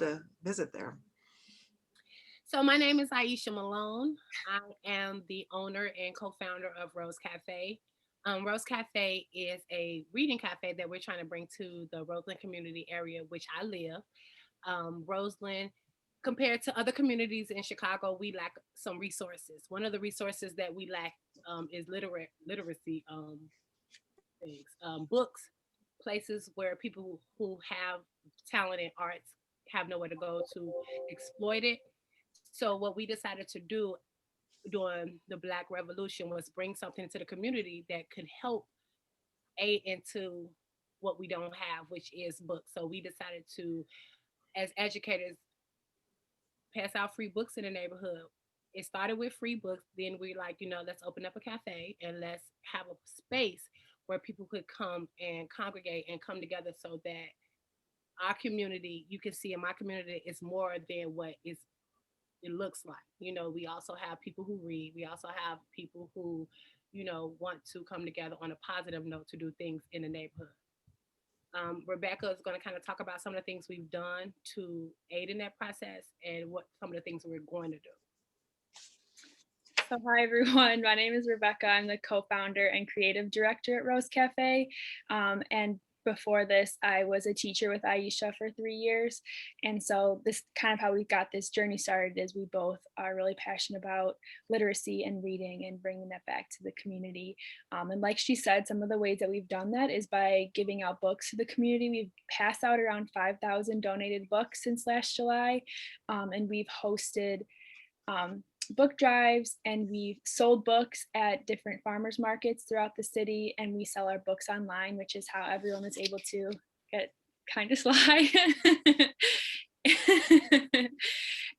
to visit there. So my name is Aisha Malone. I am the owner and co-founder of Rose Café. Rose Cafe is a reading cafe that we're trying to bring to the Roseland community area, which I live. Roseland, compared to other communities in Chicago, we lack some resources. One of the resources that we lack is literacy things, books, places where people who have talent in arts have nowhere to go to exploit it. So what we decided to do during the Black Revolution was bring something to the community that could help aid into what we don't have, which is books. So we decided to, as educators, pass out free books in the neighborhood. It started with free books. Then we like, let's open up a cafe and let's have a space where people could come and congregate and come together so that our community, you can see in my community, is more than what it looks like. We also have people who read. We also have people who, want to come together on a positive note to do things in the neighborhood. Rebecca is going to kind of talk about some of the things we've done to aid in that process and what some of the things we're going to do. So hi everyone, my name is Rebecca. I'm the co-founder and creative director at Rose Cafe. And before this, I was a teacher with Aisha for 3 years. And so this kind of how we got this journey started is we both are really passionate about literacy and reading and bringing that back to the community. And like she said, some of the ways that we've done that is by giving out books to the community. We've passed out around 5,000 donated books since last July. And we've hosted book drives, and we've sold books at different farmers markets throughout the city, and we sell our books online, which is how everyone is able to get Kindest Lie.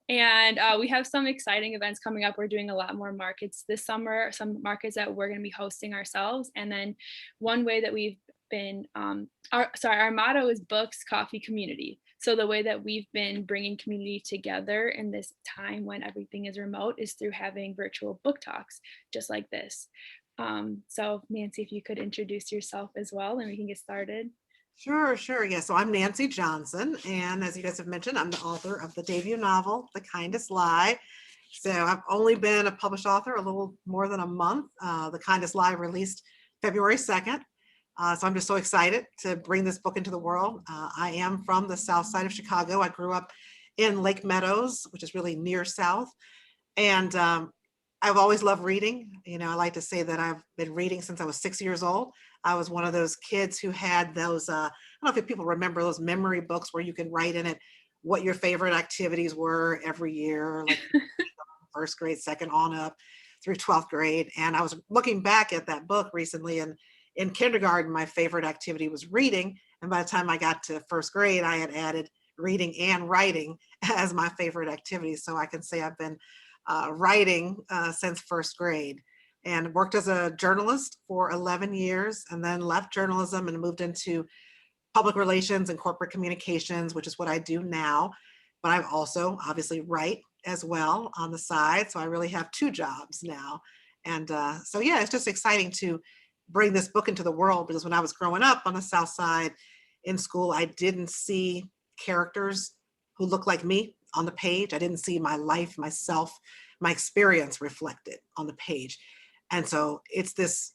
And we have some exciting events coming up. We're doing a lot more markets this summer, some markets that we're going to be hosting ourselves. And then one way that we've been, our motto is books, coffee, community. So the way that we've been bringing community together in this time when everything is remote is through having virtual book talks, just like this. So Nancy, if you could introduce yourself as well, and we can get started. Sure, sure. Yeah, so I'm Nancy Johnson, and as you guys have mentioned, I'm the author of the debut novel, The Kindest Lie. So I've only been a published author a little more than a month. The Kindest Lie released February 2nd. So I'm just so excited to bring this book into the world. I am from the south side of Chicago. I grew up in Lake Meadows, which is really near south. And I've always loved reading. I like to say that I've been reading since I was 6 years old. I was one of those kids who had those, I don't know if people remember those memory books where you can write in it what your favorite activities were every year, like first grade, second on up through 12th grade. And I was looking back at that book recently, and in kindergarten, my favorite activity was reading. And by the time I got to first grade, I had added reading and writing as my favorite activities. So I can say I've been writing since first grade, and worked as a journalist for 11 years, and then left journalism and moved into public relations and corporate communications, which is what I do now. But I also obviously write as well on the side. So I really have 2 jobs now. And so, yeah, it's just exciting to bring this book into the world, because when I was growing up on the South Side in school, I didn't see characters who looked like me on the page. I didn't see my life, myself, my experience reflected on the page. And so it's this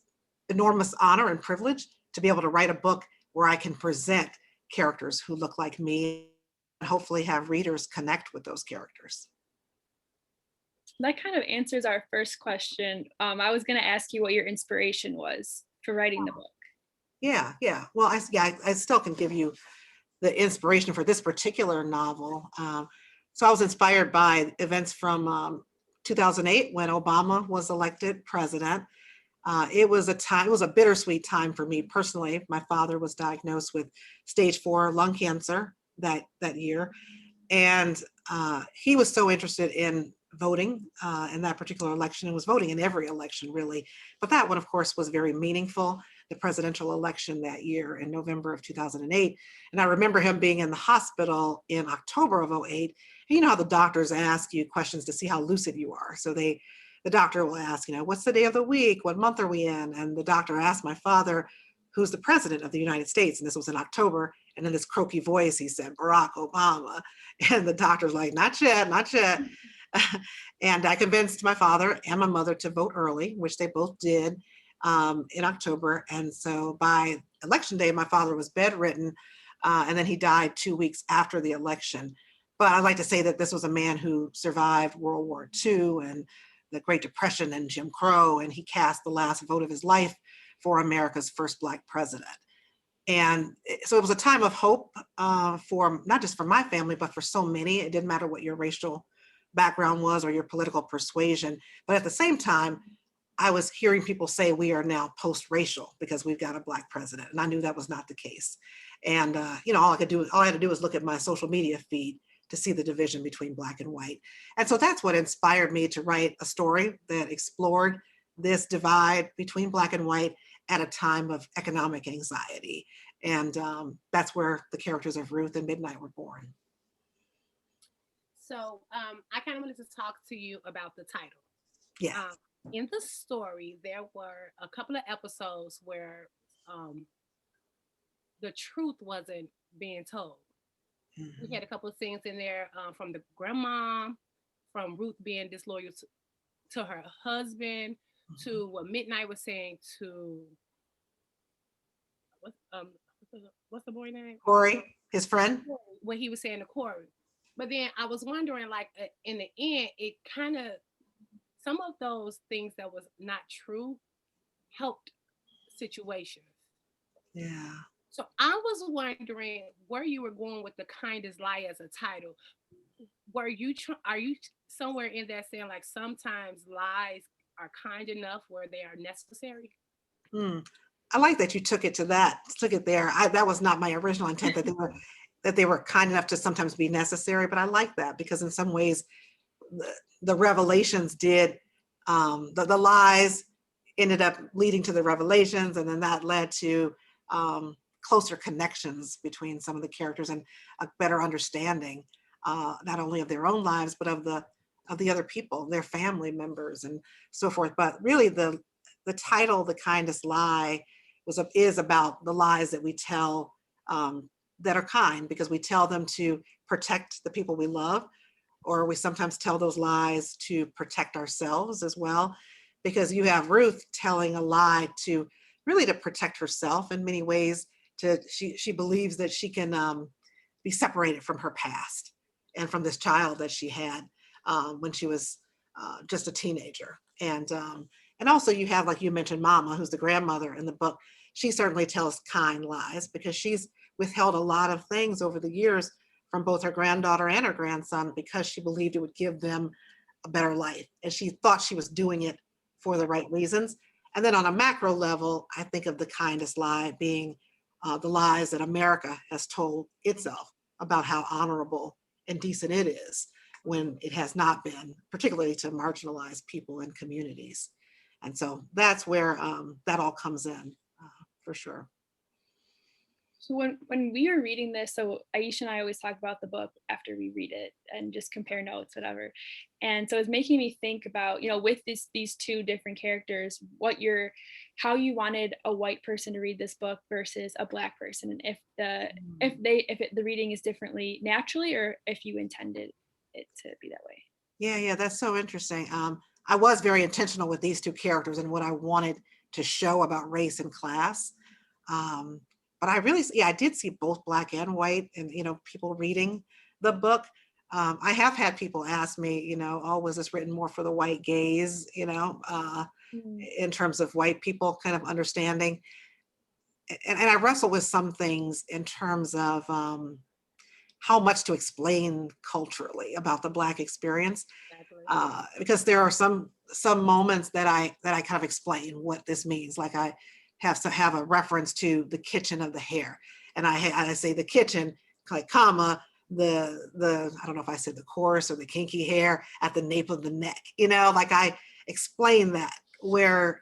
enormous honor and privilege to be able to write a book where I can present characters who look like me and hopefully have readers connect with those characters. That kind of answers our first question. I was going to ask you what your inspiration was for writing the book. Yeah. Well, I still can give you the inspiration for this particular novel. So I was inspired by events from 2008 when Obama was elected president. It was a bittersweet time for me personally. My father was diagnosed with stage 4 lung cancer that year. And he was so interested in voting in that particular election, and was voting in every election really. But that one, of course, was very meaningful, the presidential election that year in November of 2008. And I remember him being in the hospital in October of '08. And you know how the doctors ask you questions to see how lucid you are. So the doctor will ask, what's the day of the week? What month are we in? And the doctor asked my father, who's the president of the United States? And this was in October. And in this croaky voice, he said, Barack Obama. And the doctor's like, not yet, not yet. And I convinced my father and my mother to vote early, which they both did in October. And so by election day, my father was bedridden, and then he died 2 weeks after the election. But I'd like to say that this was a man who survived World War II and the Great Depression and Jim Crow, and he cast the last vote of his life for America's first Black president. And so it was a time of hope for not just for my family, but for so many. It didn't matter what your racial background was or your political persuasion. But at the same time, I was hearing people say we are now post-racial because we've got a Black president. And I knew that was not the case. And all I had to do was look at my social media feed to see the division between Black and white. And so that's what inspired me to write a story that explored this divide between Black and white at a time of economic anxiety. And that's where the characters of Ruth and Midnight were born. So I kind of wanted to talk to you about the title. Yeah. In the story, there were a couple of episodes where the truth wasn't being told. We had a couple of things in there from the grandma, from Ruth being disloyal to her husband, to what Midnight was saying to what's the boy name? Corey, his friend. What he was saying to Corey. But then I was wondering, like, in the end, it kind of, some of those things that was not true helped situations. Yeah. So I was wondering where you were going with the Kindest Lie as a title. Are you somewhere in that saying like sometimes lies are kind enough where they are necessary? I like that you took it there. That was not my original intent, that they were kind enough to sometimes be necessary, but I like that because in some ways the revelations did, the lies ended up leading to the revelations, and then that led to closer connections between some of the characters and a better understanding, not only of their own lives, but of the other people, their family members and so forth. But really the title, The Kindest Lie, is about the lies that we tell that are kind, because we tell them to protect the people we love, or we sometimes tell those lies to protect ourselves as well, because you have Ruth telling a lie to protect herself in many ways. She believes that she can be separated from her past and from this child that she had when she was just a teenager. And also you have, like you mentioned, Mama, who's the grandmother in the book. She certainly tells kind lies because she's withheld a lot of things over the years from both her granddaughter and her grandson because she believed it would give them a better life. And she thought she was doing it for the right reasons. And then on a macro level, I think of the kindest lie being the lies that America has told itself about how honorable and decent it is when it has not been, particularly to marginalized people and communities. And so that's where that all comes in, for sure. So when we were reading this, so Aisha and I always talk about the book after we read it and just compare notes, whatever. And so it's making me think about, with these two different characters, how you wanted a white person to read this book versus a Black person, and if the reading is differently naturally, or if you intended it to be that way. Yeah, that's so interesting. I was very intentional with these two characters and what I wanted to show about race and class. But I did see both Black and white, and people reading the book. I have had people ask me, was this written more for the white gaze, in terms of white people kind of understanding. And I wrestle with some things in terms of how much to explain culturally about the Black experience, because there are some moments that I kind of explain what this means. Like I have to have a reference to the kitchen of the hair, and I say the kitchen, like comma, the I don't know if I said the coarse or the kinky hair at the nape of the neck. Like I explain that, where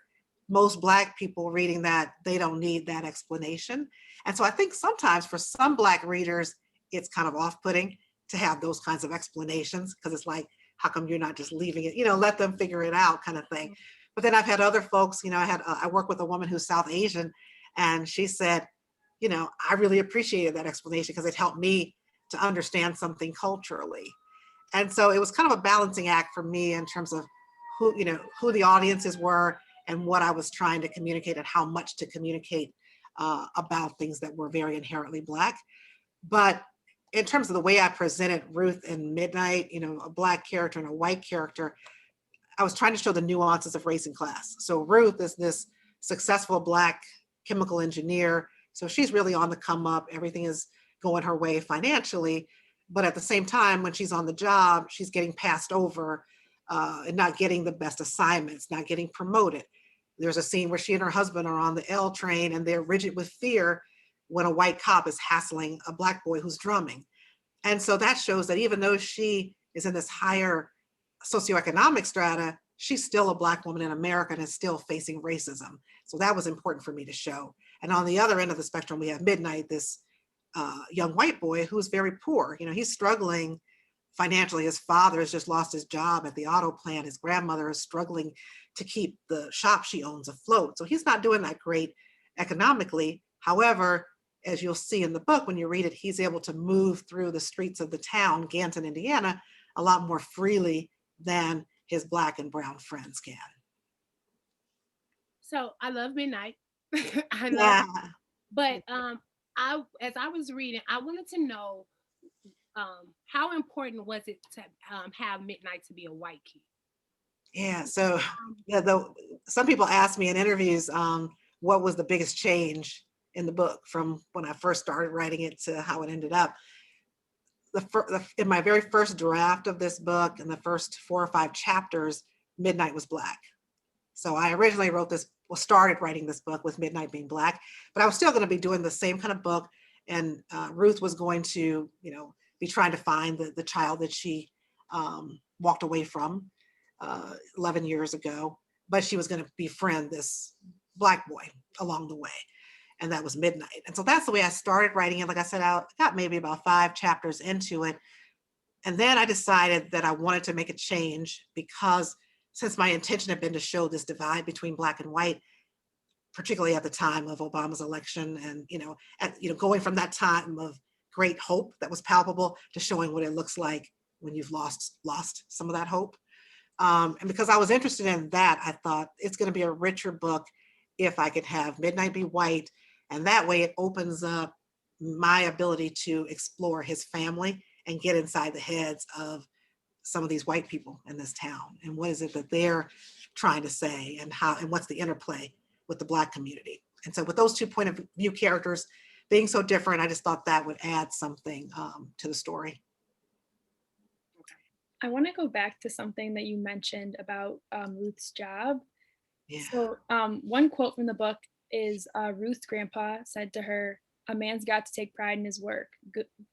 most Black people reading that, they don't need that explanation. And so I think sometimes for some Black readers, it's kind of off-putting to have those kinds of explanations, because it's like, how come you're not just leaving it, let them figure it out kind of thing. But then I've had other folks, I work with a woman who's South Asian, and she said, I really appreciated that explanation because it helped me to understand something culturally. And so it was kind of a balancing act for me in terms of who the audiences were and what I was trying to communicate and how much to communicate about things that were very inherently Black. But in terms of the way I presented Ruth and Midnight, a Black character and a white character, I was trying to show the nuances of race and class. So Ruth is this successful Black chemical engineer. So she's really on the come up. Everything is going her way financially. But at the same time, when she's on the job, she's getting passed over and not getting the best assignments, not getting promoted. There's a scene where she and her husband are on the L train and they're rigid with fear when a white cop is hassling a Black boy who's drumming. And so that shows that even though she is in this higher socioeconomic strata, she's still a Black woman in America and is still facing racism. So that was important for me to show. And on the other end of the spectrum, we have Midnight, this young white boy who's very poor. He's struggling financially. His father has just lost his job at the auto plant. His grandmother is struggling to keep the shop she owns afloat. So he's not doing that great economically. However, as you'll see in the book, when you read it, he's able to move through the streets of the town, Ganton, Indiana, a lot more freely than his Black and brown friends can. So I love Midnight. I love, Yeah. but as I was reading, I wanted to know how important was it to have Midnight to be a white kid? Yeah. So yeah, some people ask me in interviews, what was the biggest change in the book from when I first started writing it to how it ended up. In my very first draft of this book, in the first 4 or 5 chapters, Midnight was Black. So I originally started writing this book with Midnight being Black, but I was still going to be doing the same kind of book. And Ruth was going to, be trying to find the child that she walked away from 11 years ago, but she was going to befriend this Black boy along the way. And that was Midnight. And so that's the way I started writing it. Like I said, I got maybe about 5 chapters into it. And then I decided that I wanted to make a change because since my intention had been to show this divide between Black and white, particularly at the time of Obama's election and, going from that time of great hope that was palpable to showing what it looks like when you've lost some of that hope. And because I was interested in that, I thought it's going to be a richer book if I could have Midnight be white. And that way it opens up my ability to explore his family and get inside the heads of some of these white people in this town. And what is it that they're trying to say and what's the interplay with the Black community. And so with those 2 point of view characters being so different, I just thought that would add something to the story. I want to go back to something that you mentioned about Ruth's job. Yeah. So, one quote from the book is Ruth's grandpa said to her, "A man's got to take pride in his work.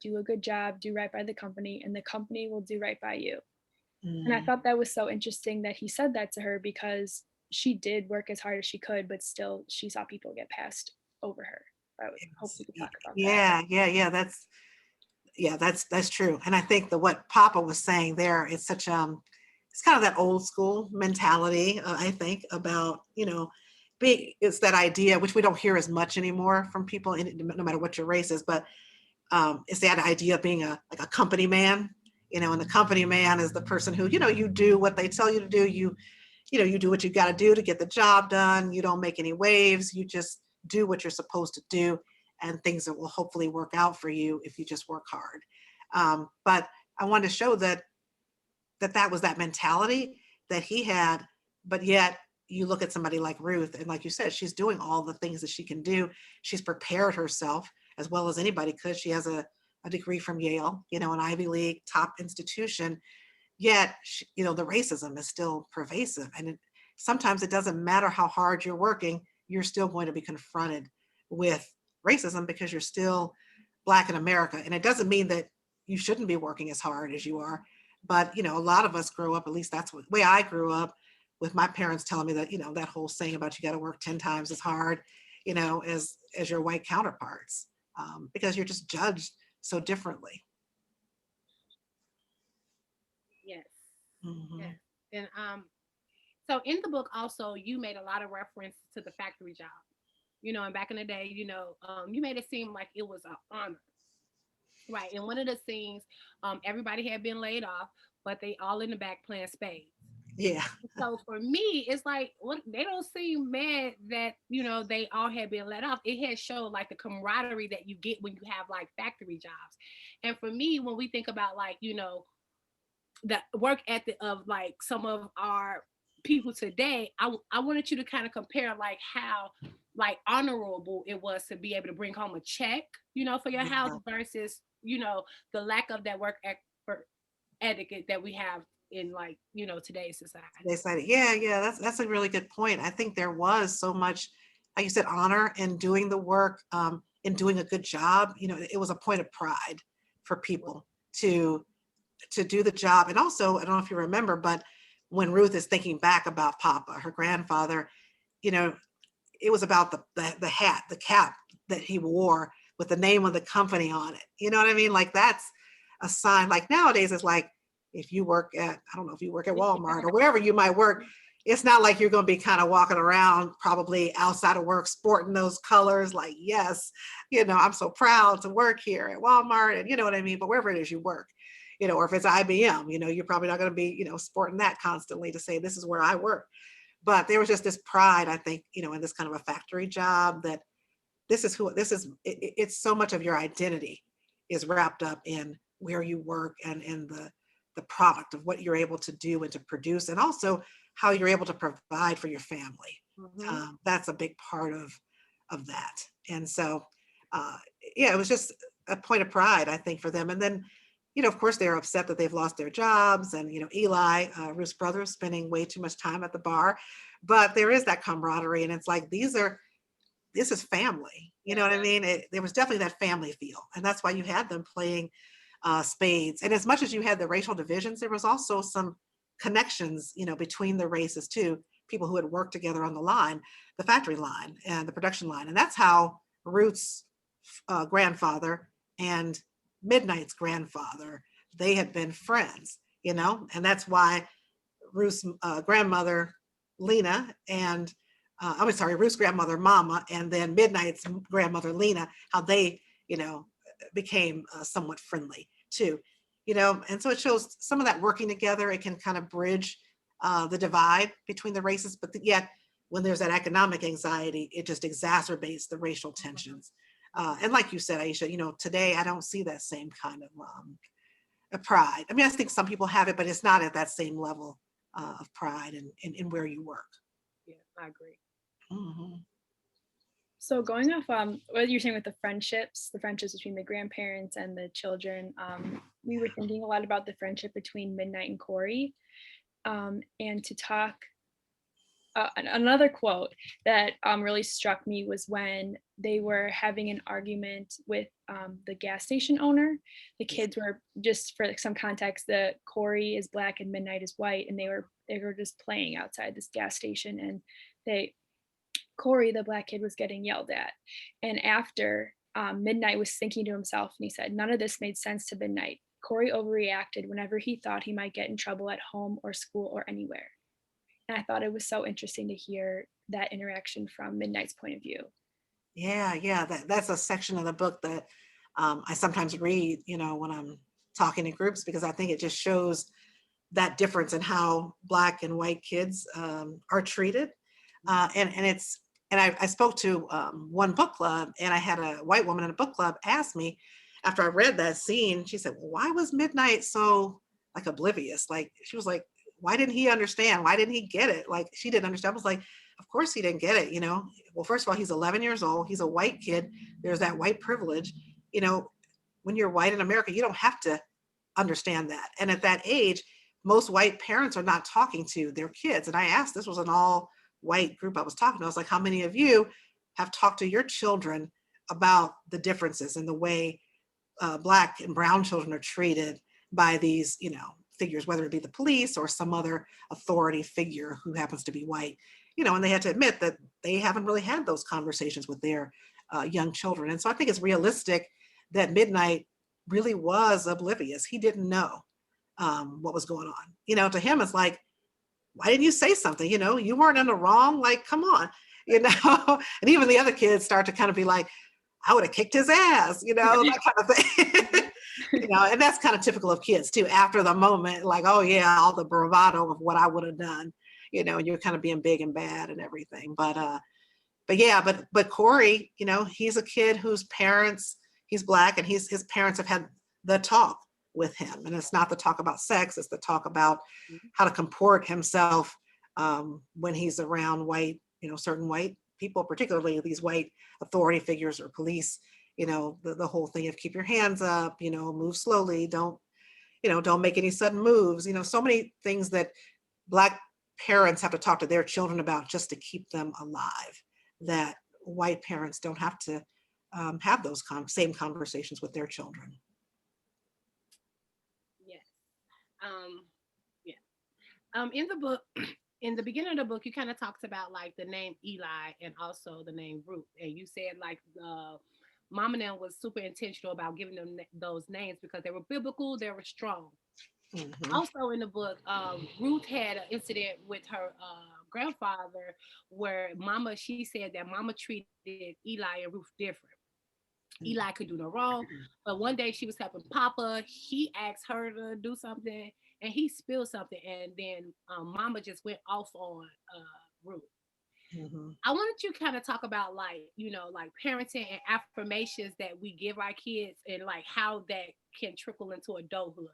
Do a good job, do right by the company, and the company will do right by you." And I thought that was so interesting that he said that to her because she did work as hard as she could, but still she saw people get passed over her. I would hope we could talk about that. Yeah, that's true. And I think that what Papa was saying there is it's kind of that old school mentality, I think, about, it's that idea, which we don't hear as much anymore from people, no matter what your race is, but it's that idea of being like a company man, and the company man is the person who, you do what they tell you to do. You do what you got to do to get the job done. You don't make any waves. You just do what you're supposed to do, and things that will hopefully work out for you if you just work hard. But I wanted to show that was that mentality that he had, but yet you look at somebody like Ruth, and like you said, she's doing all the things that she can do. She's prepared herself as well as anybody could. She has a degree from Yale, an Ivy League top institution, yet, the racism is still pervasive. And sometimes it doesn't matter how hard you're working, you're still going to be confronted with racism because you're still Black in America. And it doesn't mean that you shouldn't be working as hard as you are. But, a lot of us grow up, at least that's the way I grew up, with my parents telling me that, that whole saying about you got to work 10 times as hard, as your white counterparts, because you're just judged so differently. Yes. Mm-hmm. Yes. And so in the book also you made a lot of reference to the factory job. And back in the day, you made it seem like it was an honor. Right. And one of the scenes, everybody had been laid off, but they all in the back playing spades. Yeah. So for me, it's like what they don't seem mad that they all had been let off. It had showed like the camaraderie that you get when you have like factory jobs. And for me, when we think about like the work ethic of like some of our people today, I wanted you to kind of compare like how like honorable it was to be able to bring home a check, for your house Yeah. versus the lack of that etiquette that we have in like today's society. They said, yeah, yeah, that's a really good point. I think there was so much, like you said, honor in doing the work, in doing a good job. It was a point of pride for people to do the job. And also, I don't know if you remember, but when Ruth is thinking back about Papa, her grandfather, you know, it was about the hat, the cap that he wore with the name of the company on it. You know what I mean? Like that's a sign. Like nowadays, it's like if you work at, I don't know, if you work at Walmart or wherever you might work, it's not like you're going to be kind of walking around probably outside of work sporting those colors like, yes, I'm so proud to work here at Walmart, and you know what I mean? But wherever it is you work, or if it's IBM, you're probably not going to be, sporting that constantly to say, this is where I work. But there was just this pride, I think, in this kind of a factory job that it's so much of your identity is wrapped up in where you work and in the product of what you're able to do and to produce, and also how you're able to provide for your family. Mm-hmm. That's a big part of that. And so, yeah, it was just a point of pride, I think, for them. And then, of course, they're upset that they've lost their jobs, and Eli, Ruth's brother, spending way too much time at the bar. But there is that camaraderie, and it's like this is family. You know what I mean? There was definitely that family feel, and that's why you had them playing spades. And as much as you had the racial divisions, there was also some connections, between the races too. People who had worked together on the line, the factory line, and the production line, and that's how Ruth's grandfather and Midnight's grandfather, they had been friends, and that's why Ruth's grandmother Lena and I'm sorry, Ruth's grandmother Mama, and then Midnight's grandmother Lena, how they became somewhat friendly too, and so it shows some of that working together. It can kind of bridge the divide between the races, but yet when there's that economic anxiety, it just exacerbates the racial tensions. And like you said, Aisha, today I don't see that same kind of pride. I mean, I think some people have it, but it's not at that same level of pride in where you work. Yeah, I agree. Mm-hmm. So going off what you're saying with the friendships between the grandparents and the children, we were thinking a lot about the friendship between Midnight and Corey. And to talk, another quote that really struck me was when they were having an argument with the gas station owner. The kids were, just for some context, the Corey is black and Midnight is white, and they were just playing outside this gas station, and Corey, the black kid, was getting yelled at. And after, Midnight was thinking to himself, and he said, "None of this made sense to Midnight. Corey overreacted whenever he thought he might get in trouble at home or school or anywhere." And I thought it was so interesting to hear that interaction from Midnight's point of view. Yeah. That's a section of the book that I sometimes read, when I'm talking in groups, because I think it just shows that difference in how black and white kids are treated. And I spoke to one book club, and I had a white woman in a book club ask me after I read that scene. She said, well, why was Midnight so like oblivious? Like, she was like, why didn't he understand? Why didn't he get it? Like, she didn't understand. I was like, of course he didn't get it. Well, first of all, he's 11 years old. He's a white kid. There's that white privilege. When you're white in America, you don't have to understand that. And at that age, most white parents are not talking to their kids. And I asked, this was an all white group I was talking to. I was like, how many of you have talked to your children about the differences in the way black and brown children are treated by these, figures, whether it be the police or some other authority figure who happens to be white, and they had to admit that they haven't really had those conversations with their young children. And so I think it's realistic that Midnight really was oblivious. He didn't know what was going on. To him, it's like, why didn't you say something? You weren't in the wrong. Like, come on. you know, and even the other kids start to kind of be like, I would have kicked his ass, you know, that kind of thing. You know, and that's kind of typical of kids too. After the moment, like, oh yeah, all the bravado of what I would have done, you know, and you're kind of being big and bad and everything. But yeah, but Corey, you know, he's a kid whose parents, he's Black, and his parents have had the talk with him, and it's not the talk about sex; it's the talk about how to comport himself when he's around white, you know, certain white people, particularly these white authority figures or police. You know, the whole thing of keep your hands up, you know, move slowly, don't, you know, don't make any sudden moves. You know, so many things that Black parents have to talk to their children about just to keep them alive, that white parents don't have to have those same conversations with their children. Yes. Um, yeah. In the book, in the beginning of the book, you kind of talked about like the name Eli and also the name Ruth, and you said like Mom and them was super intentional about giving them those names because they were biblical, they were strong. Mm-hmm. Also in the book, Ruth had an incident with her grandfather where she said that Mama treated Eli and Ruth different. Eli could do no wrong, but one day she was helping Papa. He asked her to do something, and he spilled something, and then Mama just went off on Ruth. Mm-hmm. I wanted you to kind of talk about like, you know, like parenting and affirmations that we give our kids and like how that can trickle into adulthood.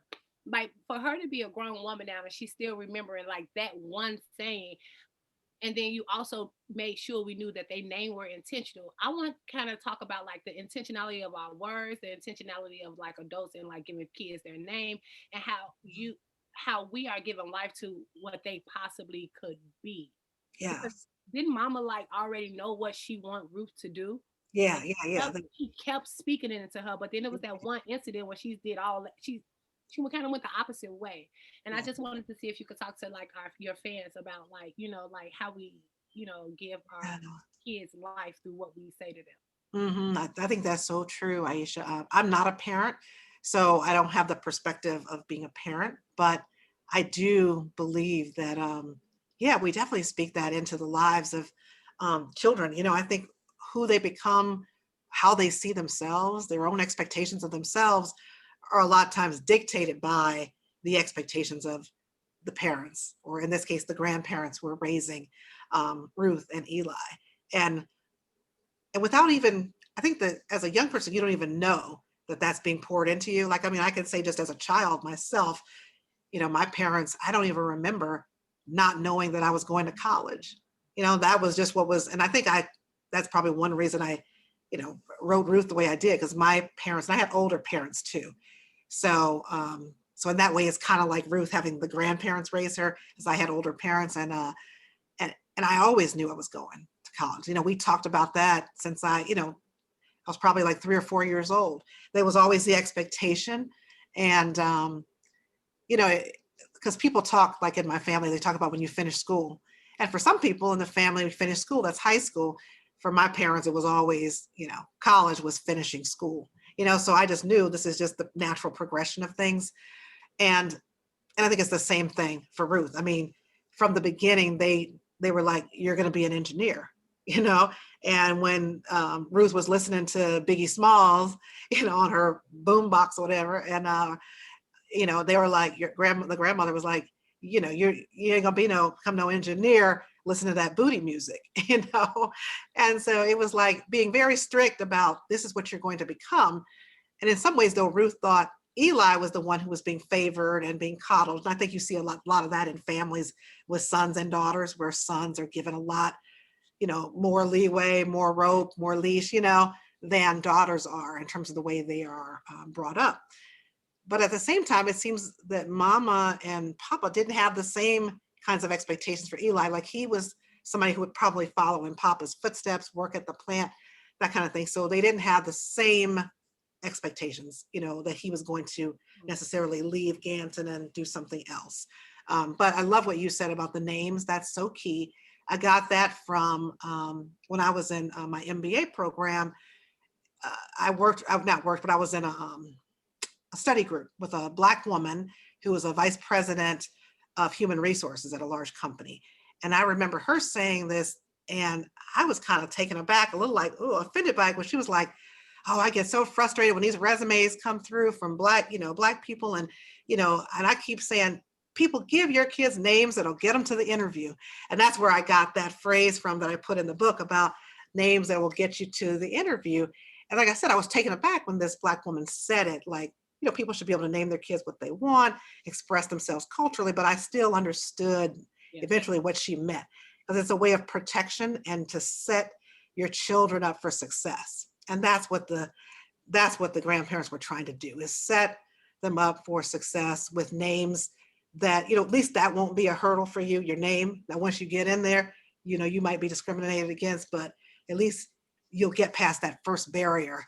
Like for her to be a grown woman now and she's still remembering like that one saying, and then you also made sure we knew that they name were intentional. I want to kind of talk about like the intentionality of our words, the intentionality of like adults and like giving kids their name, and how we are giving life to what they possibly could be. Because Yes. didn't Mama like already know what she want Ruth to do? Yeah. And Yeah. Yeah. he kept speaking it into her, but then there was that one incident where she did all that. She kind of went the opposite way, and I Yeah. just wanted to see if you could talk to like your fans about like, you know, like how we, you know, give our Yeah. kids life through what we say to them. Mm-hmm. I think that's so true, Aisha. I'm not a parent, so I don't have the perspective of being a parent, but I do believe that, yeah, we definitely speak that into the lives of children. You know, I think who they become, how they see themselves, their own expectations of themselves are a lot of times dictated by the expectations of the parents, or in this case, the grandparents who are raising Ruth and Eli. And without even, I think that as a young person, you don't even know that that's being poured into you. Like, I mean, I can say just as a child myself, you know, my parents, I don't even remember not knowing that I was going to college. You know, that was just what was, and I think that's probably one reason I, you know, wrote Ruth the way I did, because my parents, and I had older parents too. So, so in that way, it's kind of like Ruth having the grandparents raise her, as I had older parents, and I always knew I was going to college. You know, we talked about that since you know, I was probably like 3 or 4 years old. There was always the expectation, and you know, because people talk like in my family, they talk about when you finish school, and for some people in the family, we finish school, that's high school. For my parents, it was always, you know, college was finishing school. You know, so I just knew this is just the natural progression of things, and I think it's the same thing for Ruth. I mean, from the beginning, they were like, "You're going to be an engineer," you know. And when Ruth was listening to Biggie Smalls, you know, on her boombox or whatever, and you know, they were like, the grandmother was like, you know, you ain't gonna become no engineer. Listen to that booty music, you know. And so it was like being very strict about this is what you're going to become. And in some ways, though, Ruth thought Eli was the one who was being favored and being coddled. And I think you see a lot of that in families with sons and daughters, where sons are given a lot, you know, more leeway, more rope, more leash, you know, than daughters are in terms of the way they are brought up. But at the same time, it seems that Mama and Papa didn't have the same kinds of expectations for Eli. Like he was somebody who would probably follow in Papa's footsteps, work at the plant, that kind of thing. So they didn't have the same expectations, you know, that he was going to necessarily leave Ganton and do something else. But I love what you said about the names. That's so key. I got that from when I was in my MBA program. I've not worked, but I was in a study group with a Black woman who was a vice president of human resources at a large company. And I remember her saying this, And I was kind of taken aback, a little like, oh, offended by it when she was like, oh, I get so frustrated when these resumes come through from Black people. And, and I keep saying, people, give your kids names that'll get them to the interview. And that's where I got that phrase from that I put in the book about names that will get you to the interview. And like I said, I was taken aback when this Black woman said it, like, people should be able to name their kids what they want, express themselves culturally, but I still understood eventually what she meant, because it's a way of protection and to set your children up for success. And that's what the grandparents were trying to do, is set them up for success with names that, at least that won't be a hurdle for you, your name. Now, once you get in there, you might be discriminated against, but at least you'll get past that first barrier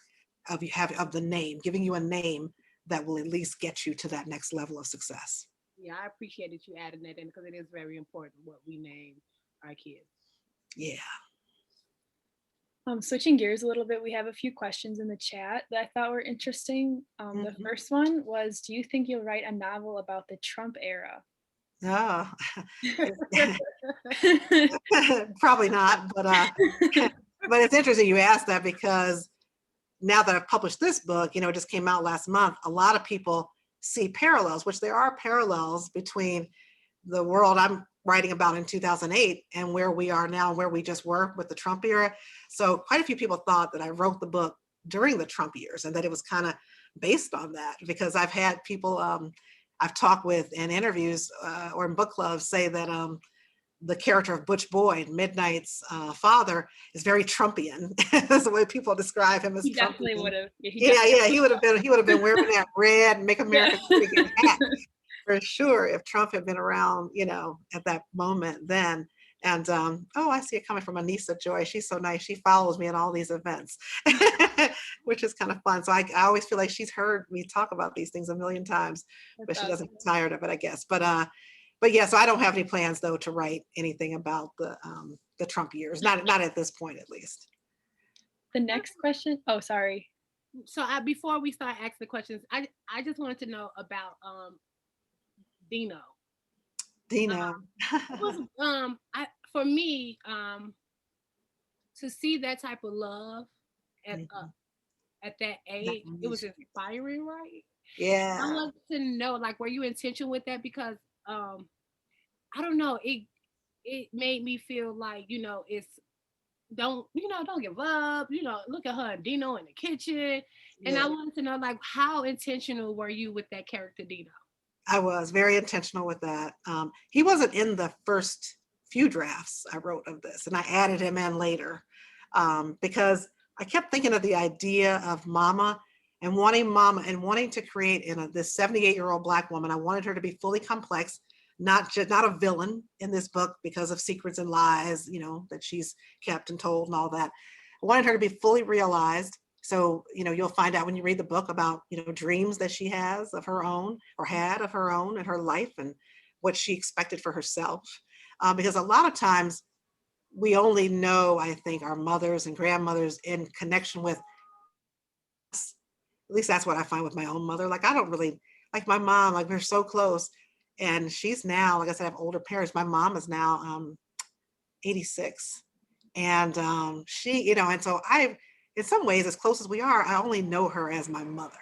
of the name, giving you a name that will at least get you to that next level of success. Yeah, I appreciate that you added that in, because it is very important what we name our kids. Yeah. Switching gears a little bit, we have a few questions in the chat that I thought were interesting. The first one was, do you think you'll write a novel about the Trump era? No, probably not, but it's interesting you asked that, because now that I've published this book, it just came out last month, a lot of people see parallels, which there are parallels between the world I'm writing about in 2008 and where we are now, where we just were with the Trump era. So quite a few people thought that I wrote the book during the Trump years and that it was kind of based on that, because I've had people I've talked with in interviews or in book clubs say that the character of Butch Boyd, Midnight's father, is very Trumpian. That's the way people describe him, as he Trumpian. Definitely would have. Yeah, he would have been wearing that red "Make America Great Again" hat for sure if Trump had been around, at that moment then. And I see it coming from Anissa Joy. She's so nice. She follows me at all these events, which is kind of fun. So I always feel like she's heard me talk about these things a million times, but she doesn't get tired of it, I guess. But yeah, so I don't have any plans though to write anything about the Trump years, not at this point at least. The next question. Oh, sorry. So before we start asking the questions, I just wanted to know about Dino. For me, to see that type of love at that age, it was inspiring, right? Yeah. I want to know, like, were you intentional with that? Because I don't know, it made me feel like, it's don't give up, look at her and Dino in the kitchen. And I wanted to know, like, how intentional were you with that character, Dino? I was very intentional with that. He wasn't in the first few drafts I wrote of this, and I added him in later because I kept thinking of the idea of mama and wanting to create this 78-year-old Black woman. I wanted her to be fully complex, not a villain in this book because of secrets and lies, that she's kept and told and all that. I wanted her to be fully realized. So, you'll find out when you read the book about, dreams that she has of her own or had of her own in her life and what she expected for herself. Because a lot of times we only know, I think, our mothers and grandmothers in connection with us. At least that's what I find with my own mother. Like, I don't really, like my mom, like we're so close. And she's now, like I said, I have older parents. My mom is now 86. And she, and so in some ways, as close as we are, I only know her as my mother,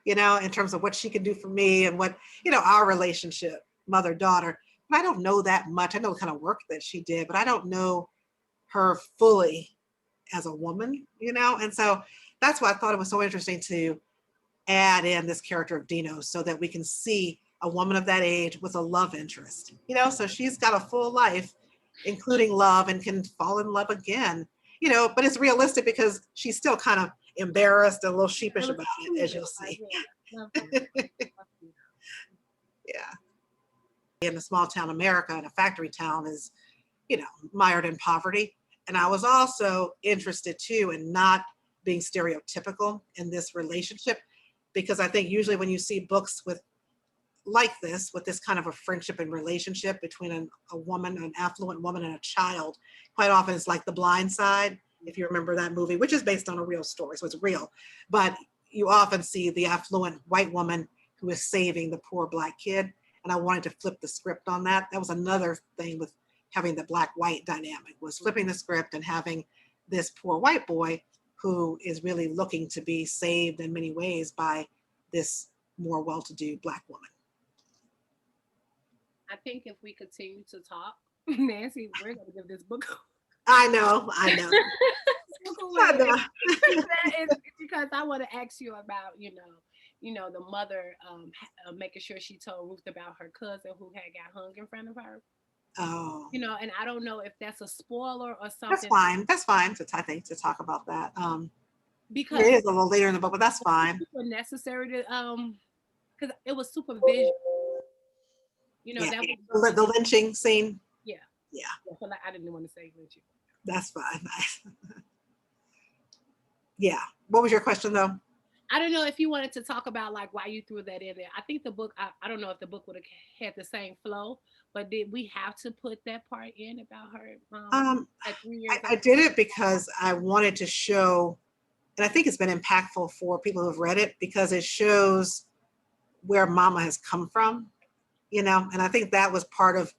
in terms of what she can do for me and what, our relationship, mother-daughter. But I don't know that much. I know the kind of work that she did, but I don't know her fully as a woman, And so that's why I thought it was so interesting to add in this character of Dino so that we can see a woman of that age with a love interest, so she's got a full life, including love, and can fall in love again. But it's realistic because she's still kind of embarrassed and a little sheepish about it, as you'll see. Yeah. In a small town America, in a factory town, is, mired in poverty. And I was also interested too in not being stereotypical in this relationship, because I think usually when you see books with this kind of a friendship and relationship between a woman, an affluent woman, and a child, quite often it's like The Blind Side, if you remember that movie, which is based on a real story, so it's real. But you often see the affluent white woman who is saving the poor Black kid. And I wanted to flip the script on that. That was another thing with having the black-white dynamic, was flipping the script and having this poor white boy who is really looking to be saved in many ways by this more well-to-do Black woman. I think if we continue to talk, Nancy, we're gonna give this book I know. I know. away. It's because I want to ask you about, the mother making sure she told Ruth about her cousin who had got hung in front of her. Oh, And I don't know if that's a spoiler or that's something fine. That's fine to, I think, to talk about that. because It is a little later in the book, but that's fine. super necessary to because it was supervision. Yeah. That was The lynching scene. yeah. Yeah, So like, I didn't want to say lynching. that's fine. Yeah. What was your question though? I don't know if you wanted to talk about like why you threw that in there. I think the book, I don't know if the book would have had the same flow, but did we have to put that part in about her at 3 years I did it because I wanted to show, and I think it's been impactful for people who have read it because it shows where Mama has come from, and I think that was part of,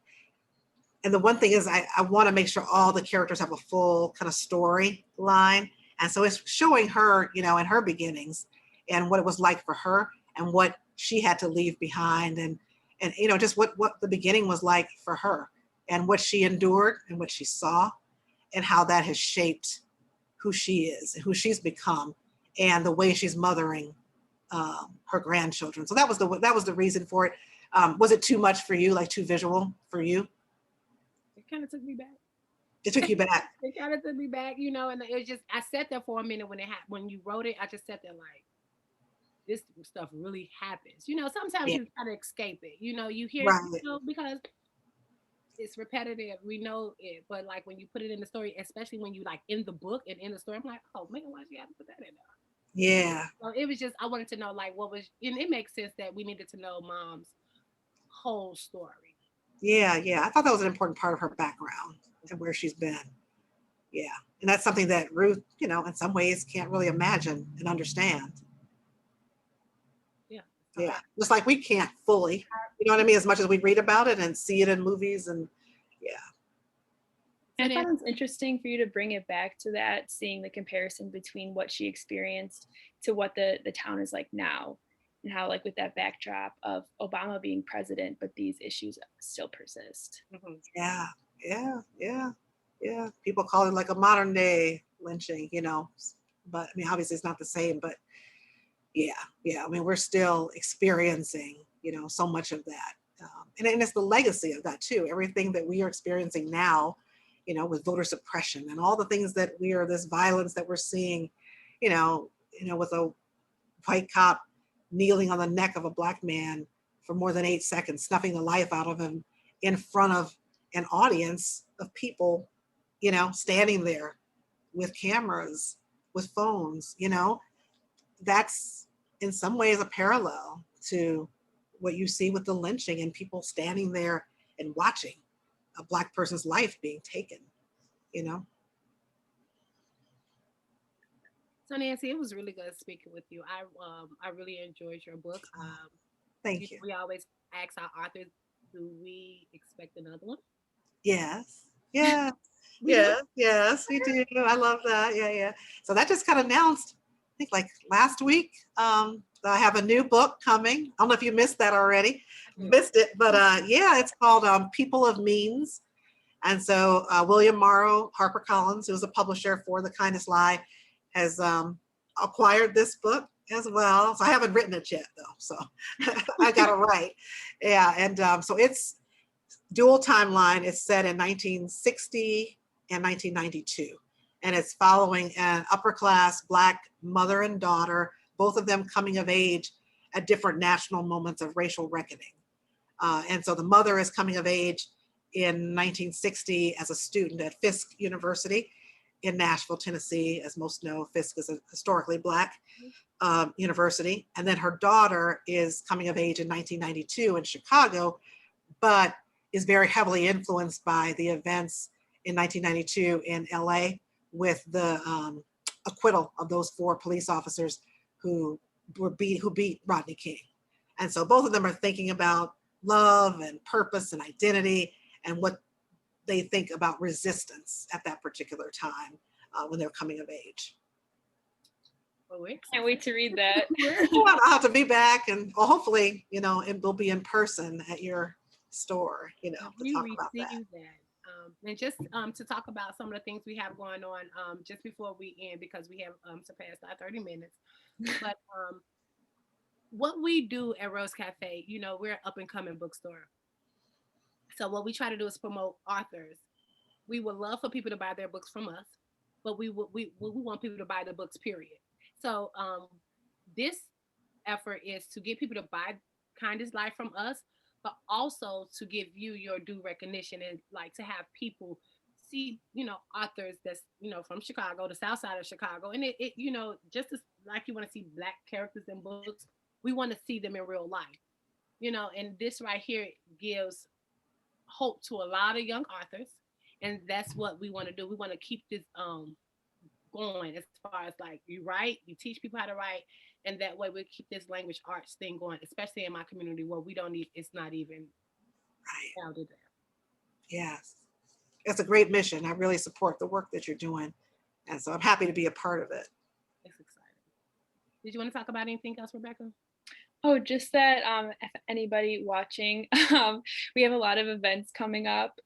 and the one thing is I want to make sure all the characters have a full kind of story line. And so it's showing her, in her beginnings and what it was like for her and what she had to leave behind and just what the beginning was like for her and what she endured and what she saw and how that has shaped who she is and who she's become and the way she's mothering her grandchildren. So that was the reason for it. Was it too much for you, like too visual for you? It kind of took me back. It took you back. It kind of took me back, and it was just I sat there for a minute when you wrote it. I just sat there like, this stuff really happens. Sometimes Yeah. you try to escape it. You hear Right. because it's repetitive. We know it, but like when you put it in the story, especially when you like in the book and in the story, I'm like, oh man, why you got to put that in there? Yeah. So it was just I wanted to know like what was, and it makes sense that we needed to know Mom's whole story. Yeah. I thought that was an important part of her background and where she's been. Yeah. And that's something that Ruth, in some ways can't really imagine and understand. Yeah. Yeah. Just like we can't fully, you know what I mean? As much as we read about it and see it in movies and yeah. I thought it was interesting for you to bring it back to that, seeing the comparison between what she experienced to what the town is like now, and how like with that backdrop of Obama being president, but these issues still persist. Mm-hmm. Yeah. People call it like a modern day lynching, but I mean, obviously it's not the same, but yeah. I mean, we're still experiencing, so much of that. And it's the legacy of that too. Everything that we are experiencing now, with voter suppression and all the things that this violence that we're seeing, with a white cop kneeling on the neck of a Black man for more than 8 seconds, snuffing the life out of him in front of an audience of people, standing there with cameras, with phones, that's in some ways a parallel to what you see with the lynching and people standing there and watching a Black person's life being taken, So Nancy, it was really good speaking with you. I really enjoyed your book. Thank you. We always ask our authors, do we expect another one? Yes. Yes, we do. I love that. Yeah. So that just got announced, I think like last week. I have a new book coming. I don't know if you missed that already. Missed it, but yeah, it's called People of Means. And so William Morrow, HarperCollins, who's a publisher for The Kindest Lie, has acquired this book as well. So I haven't written it yet though, so I got to write. Yeah, and so it's dual timeline. It's set in 1960 and 1992, and it's following an upper class Black mother and daughter, both of them coming of age at different national moments of racial reckoning. And so the mother is coming of age in 1960 as a student at Fisk University in Nashville, Tennessee. As most know, Fisk is a historically Black university. And then her daughter is coming of age in 1992 in Chicago, but is very heavily influenced by the events in 1992 in LA with the acquittal of those 4 police officers who beat Rodney King. And so both of them are thinking about love and purpose and identity and what they think about resistance at that particular time when they're coming of age. Well, we're Can't wait to read that. Well, I'll have to be back, and well, hopefully, you know, it will be in person at your store, you know, to we talk about that. received that. And just to talk about some of the things we have going on just before we end, because we have surpassed our 30 minutes. But what we do at Rose Cafe, you know, we're an up and coming bookstore. So what we try to do is promote authors. We would love for people to buy their books from us, but we want people to buy the books, period. So this effort is to get people to buy Kindest Lie from us, but also to give you your due recognition and like to have people see, you know, authors that's, you know, from Chicago, the South Side of Chicago, and it you know, just as like you want to see Black characters in books, we want to see them in real life, you know, and this right here gives hope to a lot of young authors, and that's what we want to do. We want to keep this going as far as like you write, you teach people how to write, and that way we keep this language arts thing going, especially in my community where we don't need, it's not even Right. out there. Yes. It's a great mission. I really support the work that you're doing. And so I'm happy to be a part of it. It's exciting. Did you want to talk about anything else, Rebecca? Oh, just that if anybody watching, we have a lot of events coming up.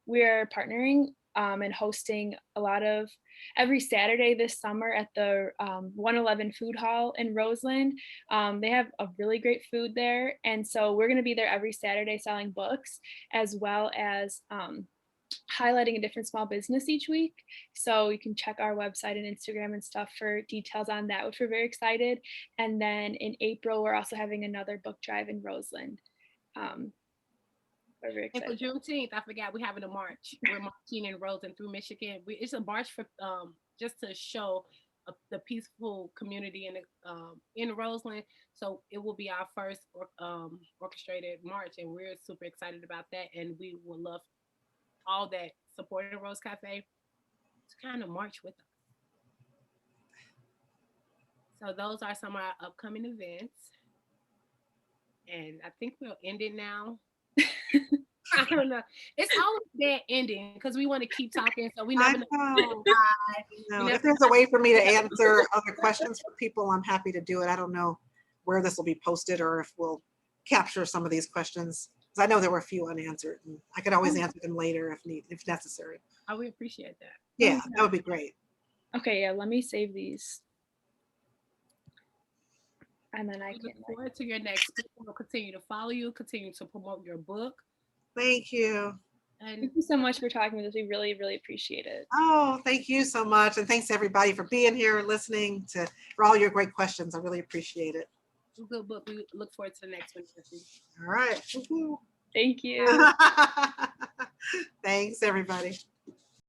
We are partnering and hosting a lot of every Saturday this summer at the 111 Food Hall in Roseland. They have a really great food there. And so we're going to be there every Saturday selling books, as well as highlighting a different small business each week. So you can check our website and Instagram and stuff for details on that, which we're very excited. And then in April, we're also having another book drive in Roseland. We're very And for excited. Juneteenth, I forgot we're having a march. We're marching in Roseland through Michigan. It's a march for just to show the peaceful community in Roseland. So it will be our first orchestrated march, and we're super excited about that. And we would love all that supported Rose Cafe to kind of march with us. So those are some of our upcoming events. And I think we'll end it now. I don't know. It's always bad ending because we want to keep talking. So we never know. No, if there's a way for me to answer other questions for people, I'm happy to do it. I don't know where this will be posted or if we'll capture some of these questions. Because I know there were a few unanswered, and I could always answer them later if necessary. I would appreciate that. Yeah, that would be great. Okay, yeah, let me save these. And then I look forward to your next book. We'll continue to follow you, continue to promote your book. Thank you. And thank you so much for talking with us. We really, really appreciate it. Oh, thank you so much. And thanks everybody for being here and listening for all your great questions. I really appreciate it. Good book. We look forward to the next one. All right. Thank you. Thanks, everybody.